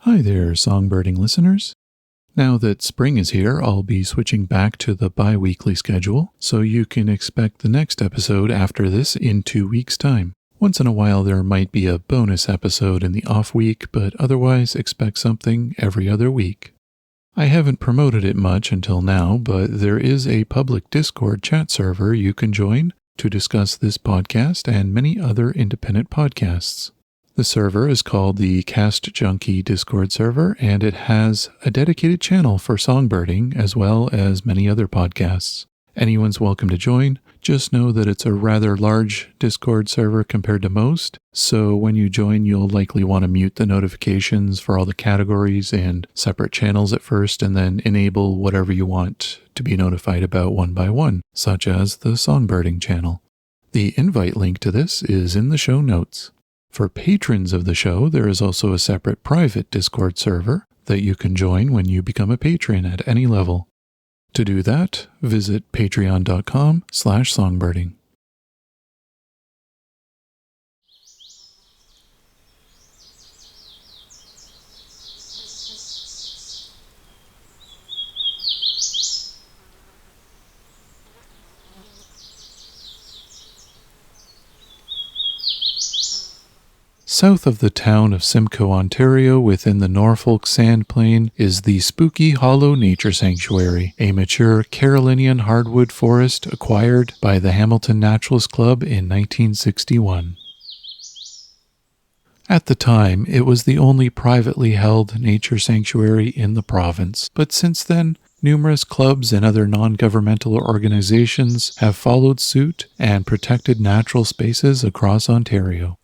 Hi there, songbirding listeners. Now that spring is here, I'll be switching back to the bi-weekly schedule, so you can expect the next episode after this in 2 weeks' time. Once in a while there might be a bonus episode in the off week, but otherwise expect something every other week. I haven't promoted it much until now, but there is a public Discord chat server you can join to discuss this podcast and many other independent podcasts. The server is called the Cast Junkie Discord server, and it has a dedicated channel for songbirding as well as many other podcasts. Anyone's welcome to join. Just know that it's a rather large Discord server compared to most, so when you join you'll likely want to mute the notifications for all the categories and separate channels at first, and then enable whatever you want to be notified about one by one, such as the songbirding channel. The invite link to this is in the show notes. For patrons of the show, there is also a separate private Discord server that you can join when you become a patron at any level. To do that, visit patreon.com/songbirding. South of the town of Simcoe, Ontario, within the Norfolk Sand Plain, is the Spooky Hollow Nature Sanctuary, a mature Carolinian hardwood forest acquired by the Hamilton Naturalists Club in 1961. At the time, it was the only privately held nature sanctuary in the province, but since then, numerous clubs and other non-governmental organizations have followed suit and protected natural spaces across Ontario.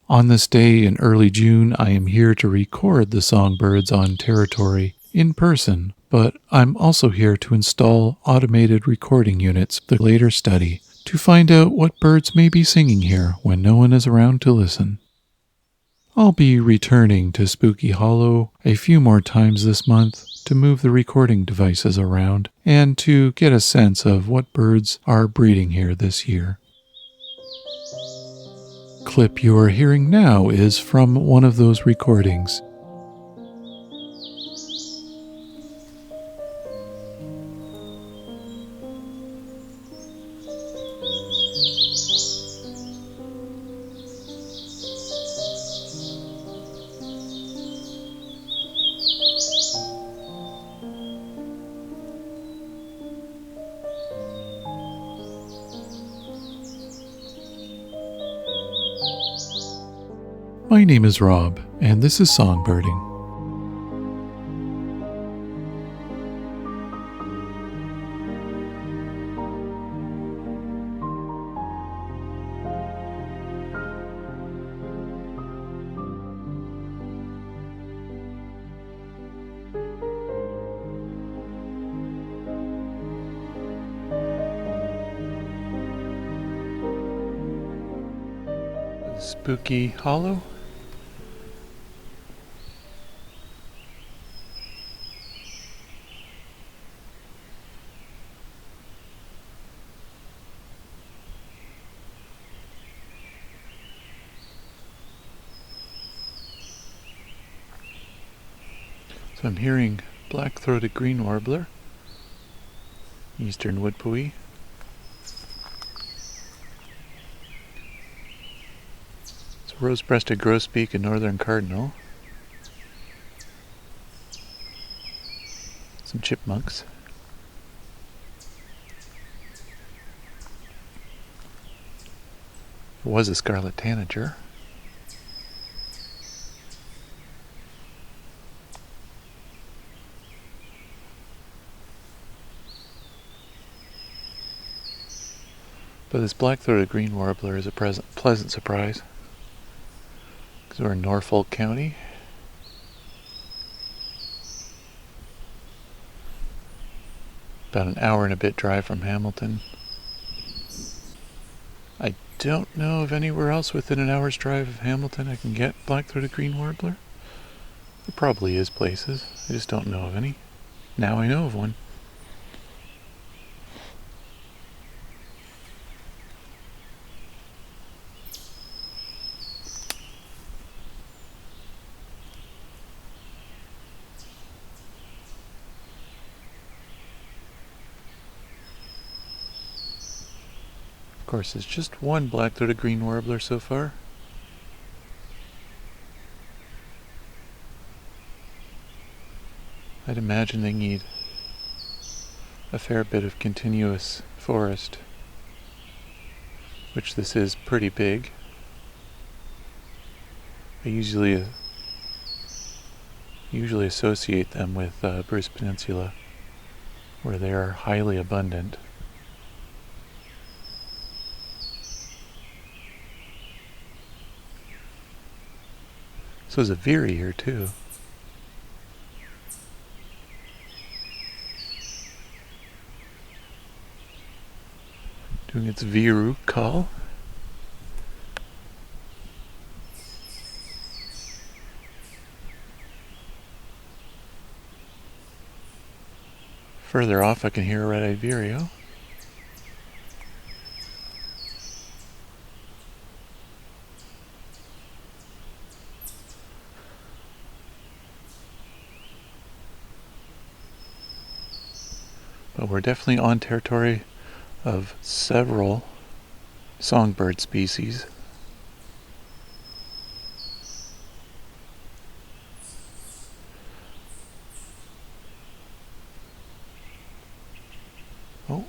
On this day in early June, I am here to record the songbirds on territory in person, but I'm also here to install automated recording units for later study to find out what birds may be singing here when no one is around to listen. I'll be returning to Spooky Hollow a few more times this month to move the recording devices around and to get a sense of what birds are breeding here this year. Clip you are hearing now is from one of those recordings. My name is Rob, and this is Songbirding. Spooky Hollow? So I'm hearing black-throated green warbler, eastern woodpewee, it's rose-breasted grosbeak and northern cardinal, some chipmunks, it was a scarlet tanager. But this black-throated green warbler is a pleasant surprise, because we're in Norfolk County. About an hour and a bit drive from Hamilton. I don't know of anywhere else within an hour's drive of Hamilton I can get black-throated green warbler. There probably is places, I just don't know of any. Now I know of one. course, it's just one black-throated green warbler so far. I'd imagine they need a fair bit of continuous forest, which this is pretty big. I usually associate them with Bruce Peninsula, where they are highly abundant. So there's a veery here too. Doing its viru call. Further off I can hear a red-eyed vireo. But we're definitely on territory of several songbird species. Oh.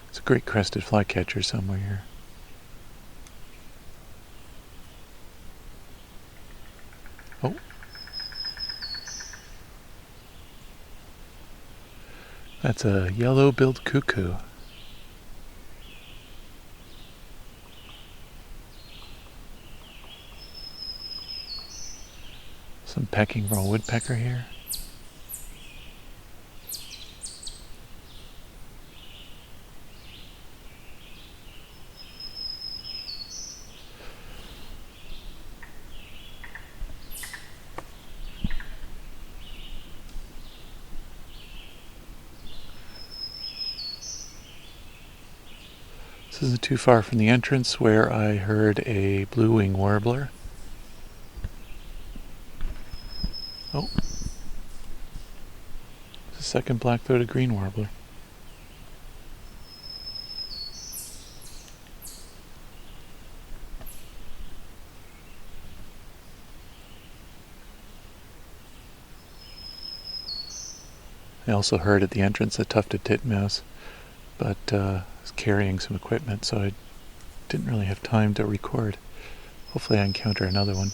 It's a great crested flycatcher somewhere here. Oh. That's a yellow-billed cuckoo. Some pecking from a woodpecker here. This isn't too far from the entrance where I heard a blue-wing warbler. Oh. It's a second black-throated green warbler. I also heard at the entrance a tufted titmouse, but I was carrying some equipment, so I didn't really have time to record. Hopefully I encounter another one.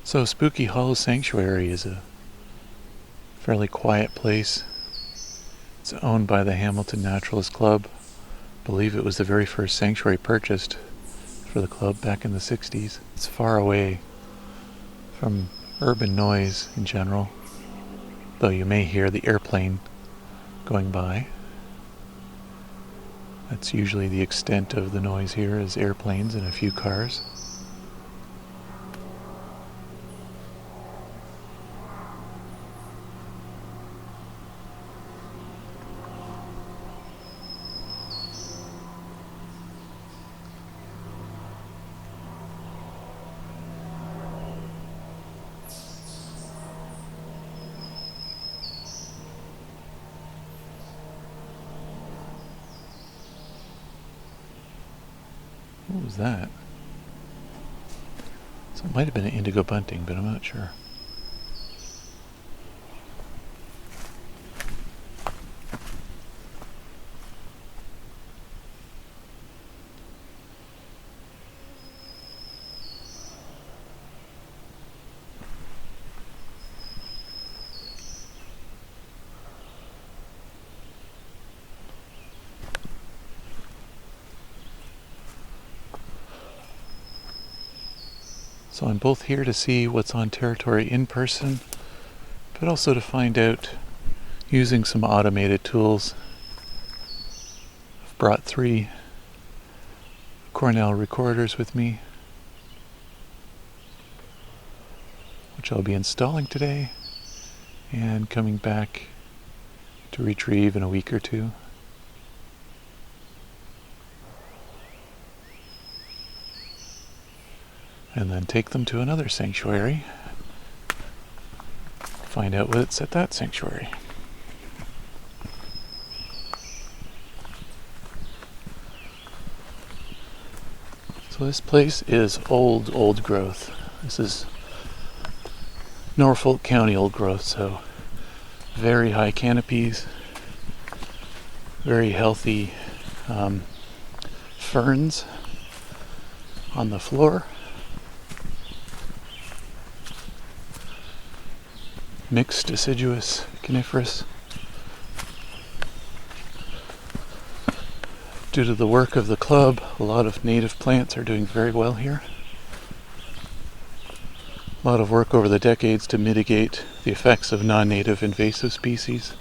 So Spooky Hollow Sanctuary is a fairly quiet place. It's owned by the Hamilton Naturalists Club. I believe it was the very first sanctuary purchased for the club back in the 60s. It's far away from urban noise in general, though you may hear the airplane going by. That's usually the extent of the noise here, is airplanes and a few cars. What was that? So it might have been an indigo bunting, but I'm not sure. So I'm both here to see what's on territory in person, but also to find out using some automated tools. I've brought 3 Cornell recorders with me, which I'll be installing today and coming back to retrieve in a week or 2. And then take them to another sanctuary find out what's at that sanctuary. So this place is old growth. This is Norfolk County old growth, so very high canopies, very healthy ferns on the floor, mixed deciduous coniferous. Due to the work of the club, a lot of native plants are doing very well here. A lot of work over the decades to mitigate the effects of non-native invasive species.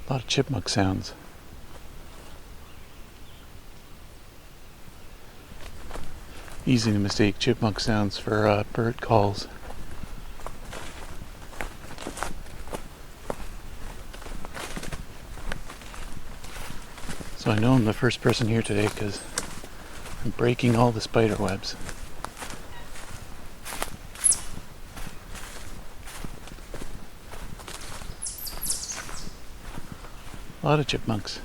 A lot of chipmunk sounds. Easy to mistake chipmunk sounds for bird calls. So I know I'm the first person here today because I'm breaking all the spider webs. A lot of chipmunks.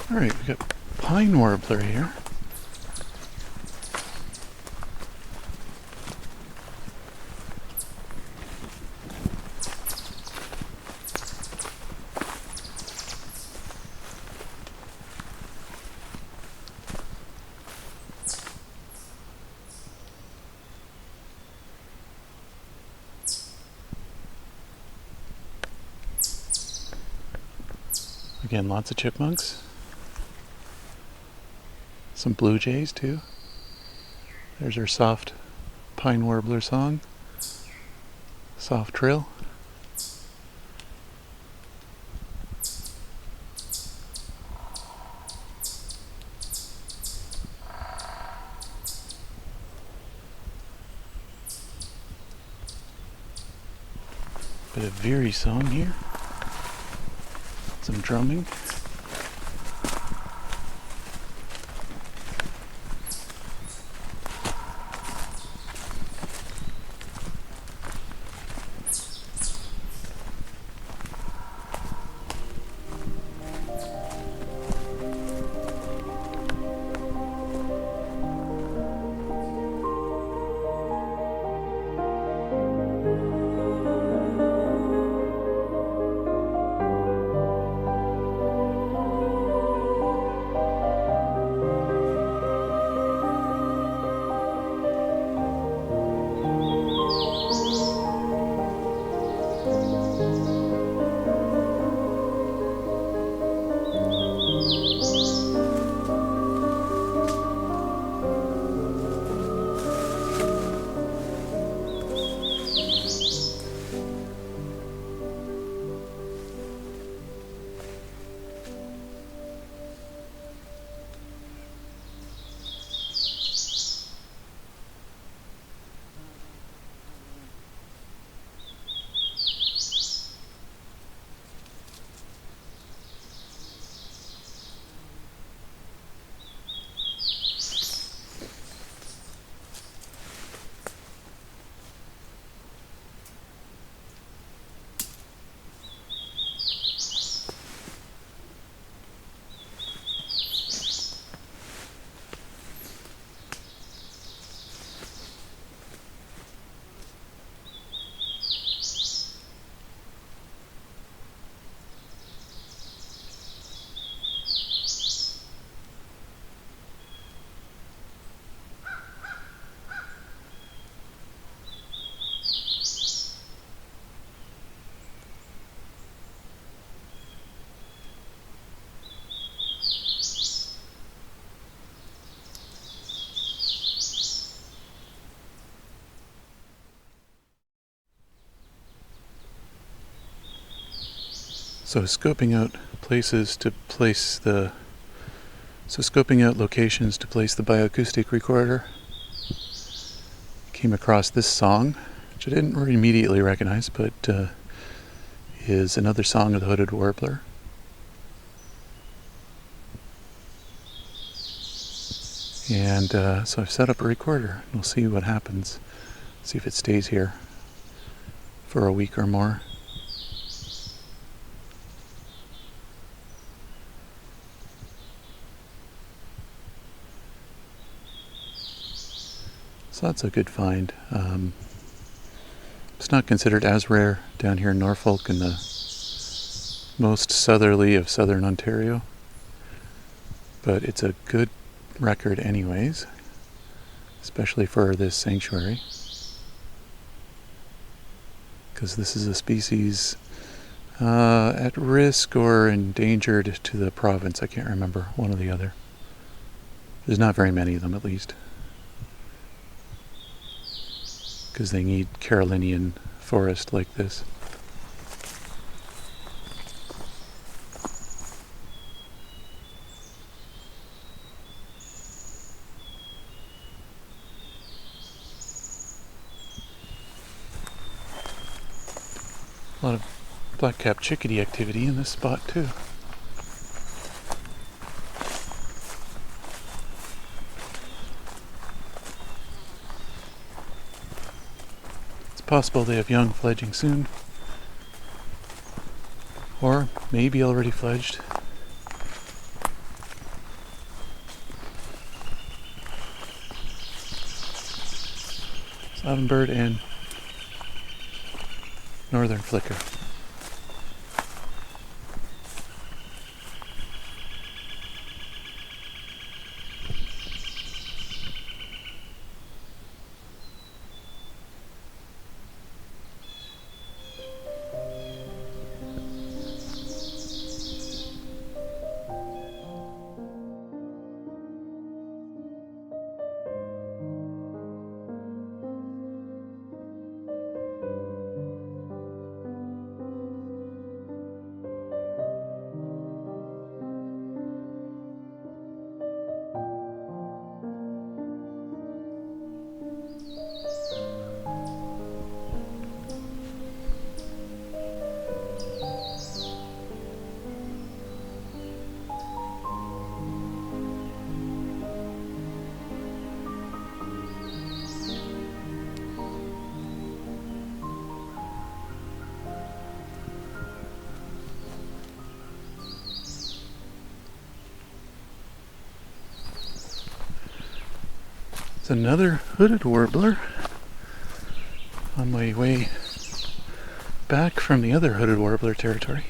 Alright, we got pine warbler here. Again, lots of chipmunks. Some blue jays too. There's our soft pine warbler song. Soft trill. Bit of veery song here. Some drumming. So scoping out locations to place the bioacoustic recorder, came across this song, which I didn't immediately recognize, but is another song of the hooded warbler. And so I've set up a recorder. We'll see what happens. See if it stays here for a week or more. So that's a good find. It's not considered as rare down here in Norfolk, in the most southerly of southern Ontario, but it's a good record anyways, especially for this sanctuary, because this is a species at risk or endangered to the province. I can't remember, one or the other. There's not very many of them, at least, because they need Carolinian forest like this. A lot of black-capped chickadee activity in this spot too. It's possible they have young fledging soon, or maybe already fledged. Ovenbird and northern flicker. It's another hooded warbler. On my way back from the other hooded warbler territory,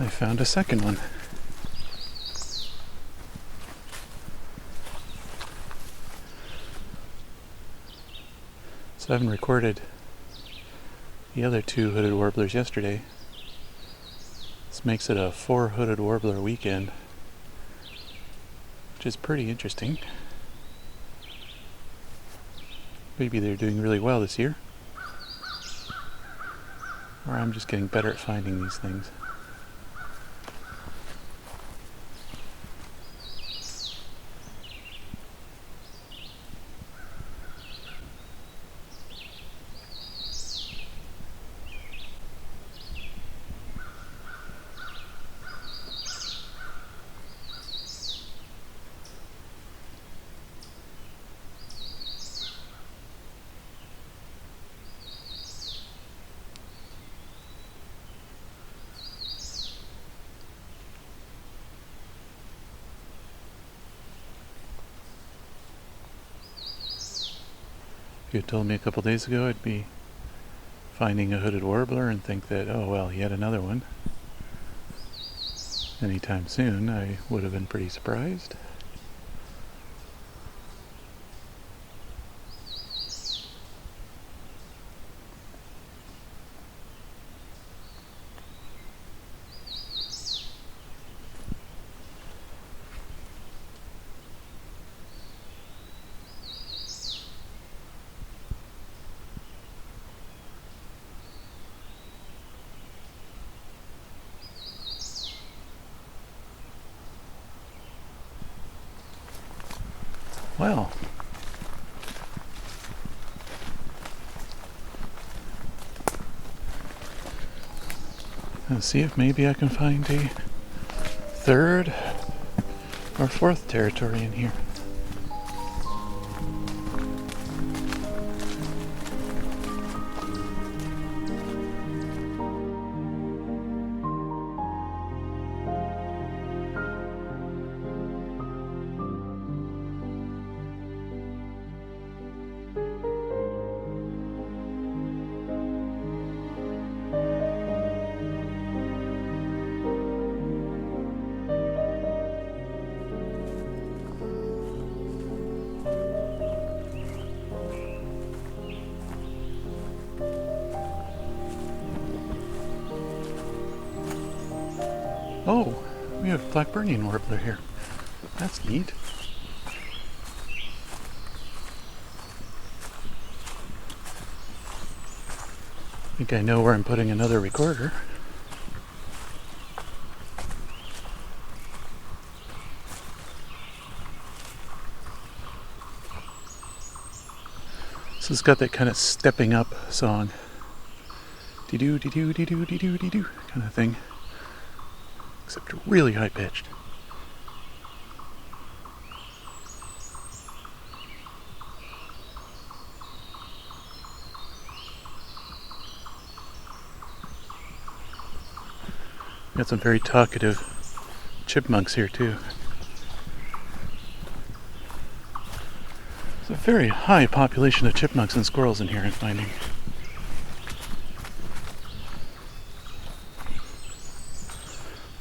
I found a second one. So I haven't recorded the other two hooded warblers yesterday. This makes it a 4 hooded warbler weekend, which is pretty interesting. Maybe they're doing really well this year, or I'm just getting better at finding these things. If you had told me a couple days ago I'd be finding a hooded warbler and think that, oh well, yet another one anytime soon, I would have been pretty surprised. Well, let's see if maybe I can find a third or fourth territory in here. Oh, we have Blackburnian warbler here. That's neat. I think I know where I'm putting another recorder. So it's got that kind of stepping up song. Dee-doo, dee-doo, dee-doo, dee-doo, dee-doo kind of thing. Except really high pitched. Got some very talkative chipmunks here too. There's a very high population of chipmunks and squirrels in here, I'm finding.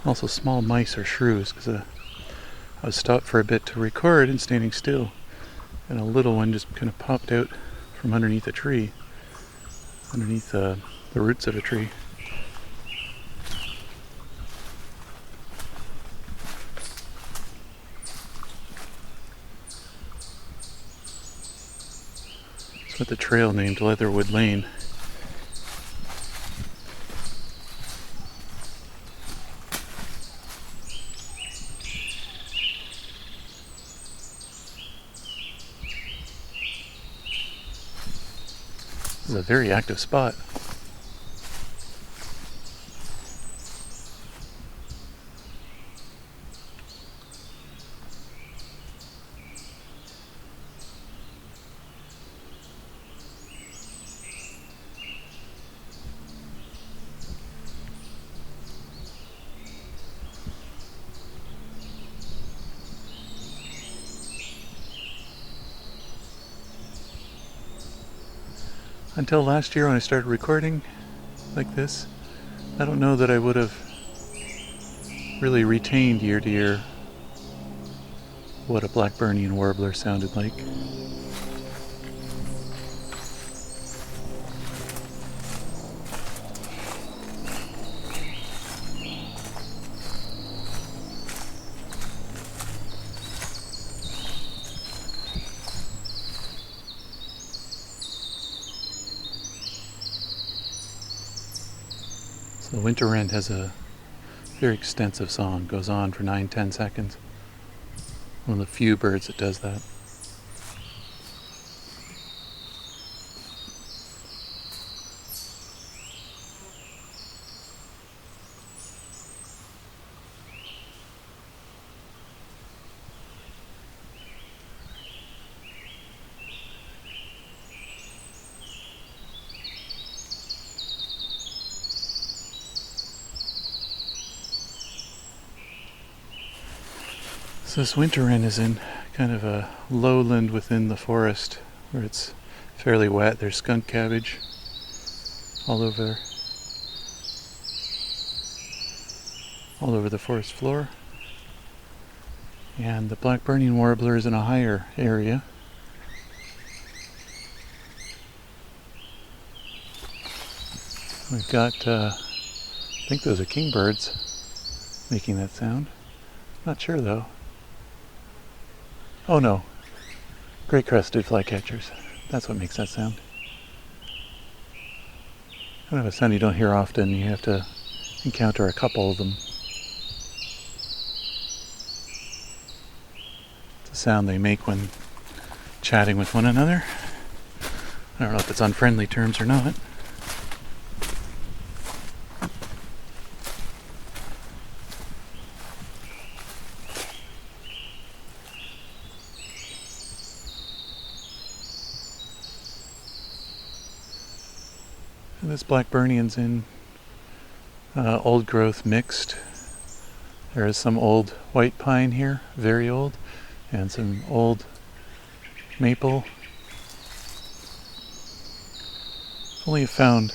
Also small mice or shrews, because I was stopped for a bit to record and standing still, and a little one just kind of popped out from underneath a tree, underneath the roots of a tree. It's what the trail named Leatherwood Lane. This is a very active spot. Until last year when I started recording like this, I don't know that I would have really retained year to year what a Blackburnian warbler sounded like. So the winter wren has a very extensive song, goes on for 9-10 seconds. One of the few birds that does that. So this winter wren is in kind of a lowland within the forest where it's fairly wet. There's skunk cabbage all over the forest floor. And the Blackburnian warbler is in a higher area. We've got, I think those are kingbirds making that sound. Not sure though. Oh no, gray-crested flycatchers. That's what makes that sound. Kind of a sound you don't hear often. You have to encounter a couple of them. It's a sound they make when chatting with one another. I don't know if it's on friendly terms or not. And this Blackburnian's in old growth mixed. There is some old white pine here, very old, and some old maple. Only found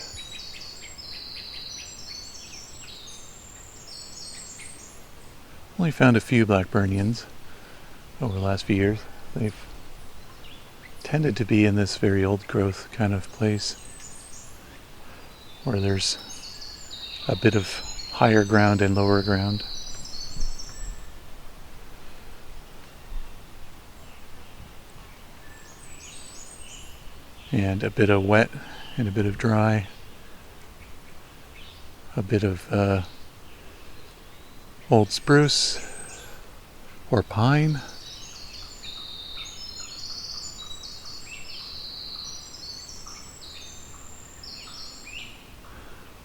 a few Blackburnians over the last few years. They've tended to be in this very old growth kind of place where there's a bit of higher ground and lower ground. And a bit of wet and a bit of dry. A bit of old spruce or pine.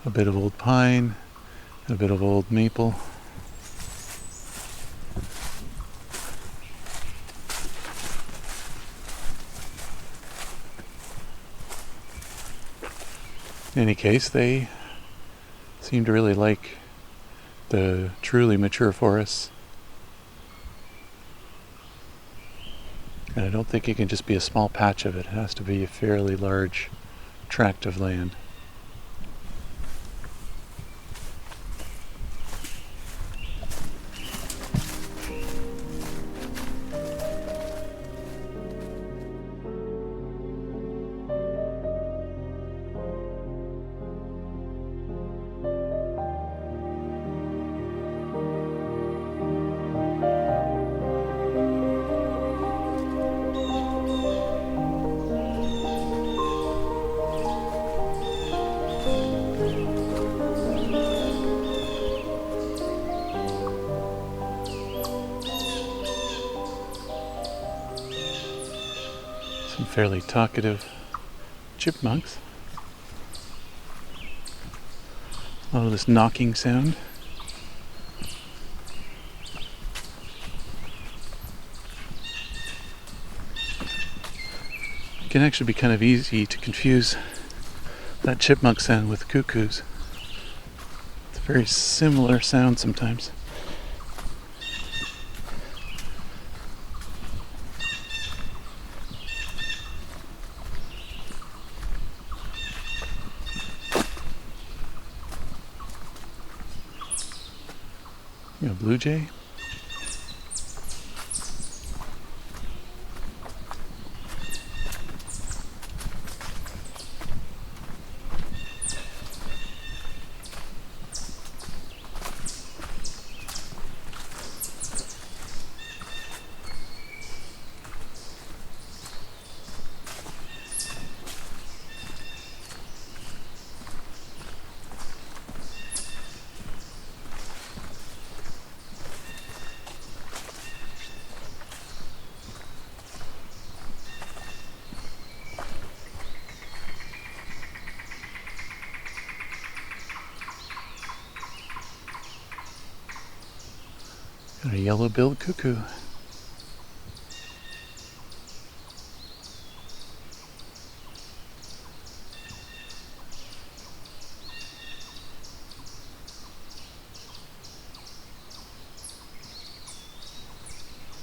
A bit of old pine, and a bit of old maple. In any case, they seem to really like the truly mature forests. And I don't think it can just be a small patch of it. It has to be a fairly large tract of land. Some fairly talkative chipmunks. A lot of this knocking sound. It can actually be kind of easy to confuse that chipmunk sound with cuckoos. It's a very similar sound sometimes. You know, blue jay. And a yellow-billed cuckoo.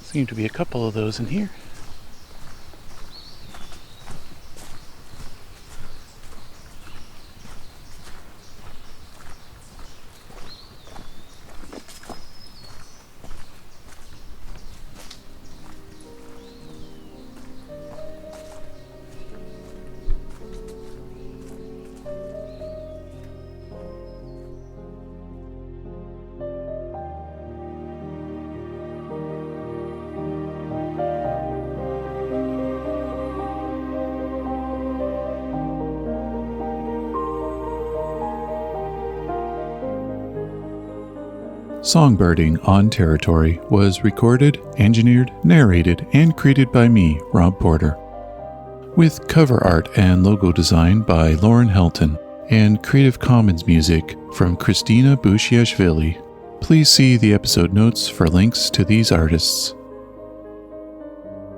Seem to be a couple of those in here. Songbirding on Territory was recorded, engineered, narrated, and created by me, Rob Porter. With cover art and logo design by Lauren Helton and Creative Commons music from Christina Bushiashvili. Please see the episode notes for links to these artists.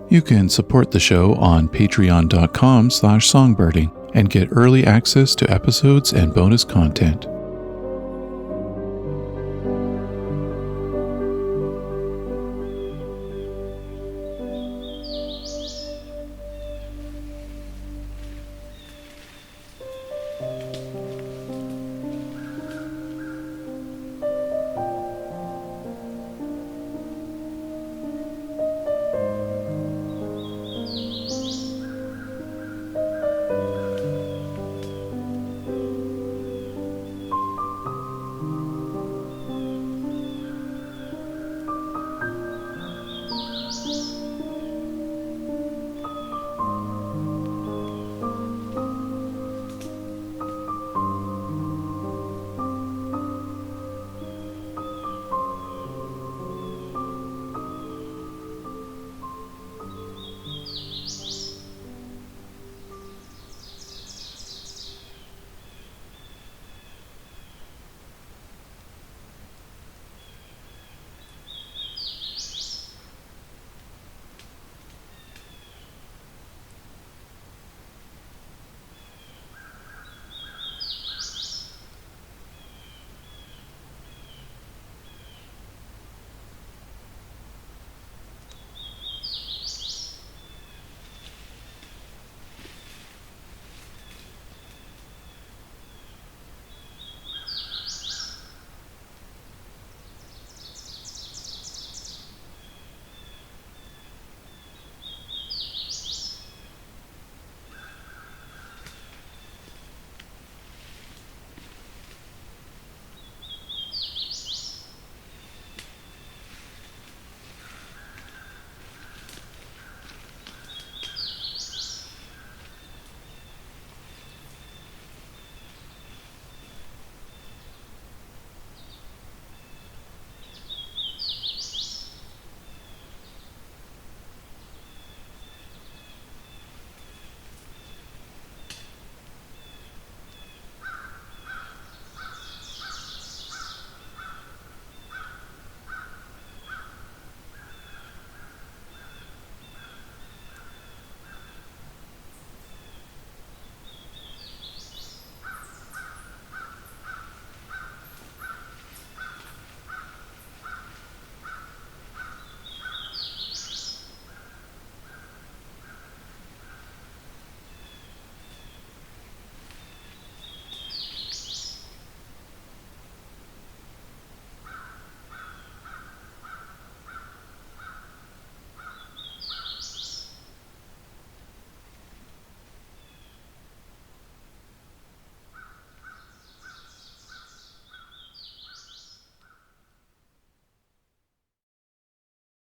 You can support the show on patreon.com/songbirdding and get early access to episodes and bonus content.